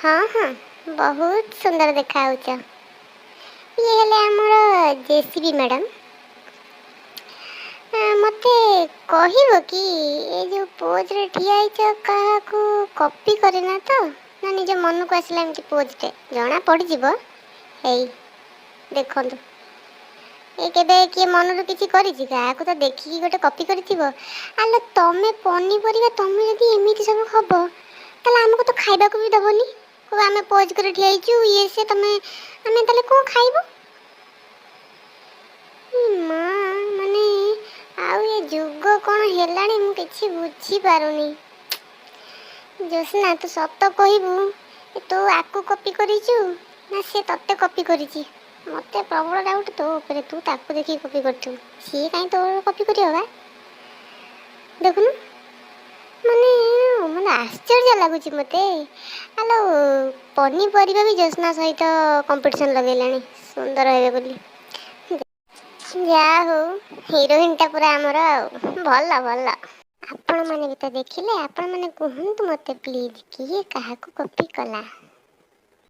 हाँ हाँ, बहुत सुंदर ଦେଖାଯାଉଛ। ଇଏ ହେଲେ ଆମର ଜେସିବି ମ୍ୟାଡ଼ାମ୍। ମୋତେ କହିବ କି ଏ ଯେଉଁ ପୋଜ୍ରେ ଠିଆ ହେଇଛ କାହାକୁ କପି କରିନା ତ, ନା ନିଜ ମନକୁ ଆସିଲା ଏମିତି ପୋଜ୍ଟେ ଜଣା ପଡ଼ିଯିବ। ହେଇ ଦେଖନ୍ତୁ, ଏ କେବେ କିଏ ମନରୁ କିଛି କରିଛି? କାହାକୁ ତ ଦେଖିକି ଗୋଟେ କପି କରିଥିବ। ଆଲୋ ତମେ ପନିପରିବା ତମେ ଯଦି ଏମିତି ସବୁ ହବ ତାହେଲେ ଆମକୁ ତ ଖାଇବାକୁ ବି ଦେବନି। ଆମେ ପୋଜ୍ କରି ଠିଆ ହେଇଛୁ ଇଏ ସେ, ତମେ ଆମେ ତାହେଲେ କ'ଣ ଖାଇବୁ? ମା ମାନେ ଆଉ ଏ ଯୁଗ କ'ଣ ହେଲାଣି ମୁଁ କିଛି ବୁଝିପାରୁନି। ଜ୍ୟୋତ୍ସ୍ନା ତୁ ସତ କହିବୁ, ତୁ ଆକୁ କପି କରିଛୁ ନା ସେ ତତେ କପି କରିଛି? ମୋତେ ପ୍ରବଳ ଡାଉଟ୍ ତୋ ଉପରେ, ତୁ ତାକୁ ଦେଖିକି କପି କରିଥିବୁ। ସିଏ କାହିଁ ତୋ କପି କରିବ ବା? ଦେଖୁନୁ, ମାନେ ମାନେ ଆଶ୍ଚର୍ଯ୍ୟ ଲାଗୁଛି ମୋତେ। ଆଲୋ ପନିପରିବା ବି ଜ୍ୟୋତ୍ସ୍ନା ସହିତ କମ୍ପିଟିସନ୍ ଲଗେଇଲାଣି ସୁନ୍ଦର ହେବେ ବୋଲି। ଯାହା ହଉ, ହିରୋଇନ୍ଟା ପୁରା ଆମର ଆଉ। ଭଲ ଭଲ। ଆପଣମାନେ ବି ତ ଦେଖିଲେ, ଆପଣମାନେ କୁହନ୍ତୁ ମୋତେ ପ୍ଲିଜ୍, କିଏ କାହାକୁ କପି କଲା?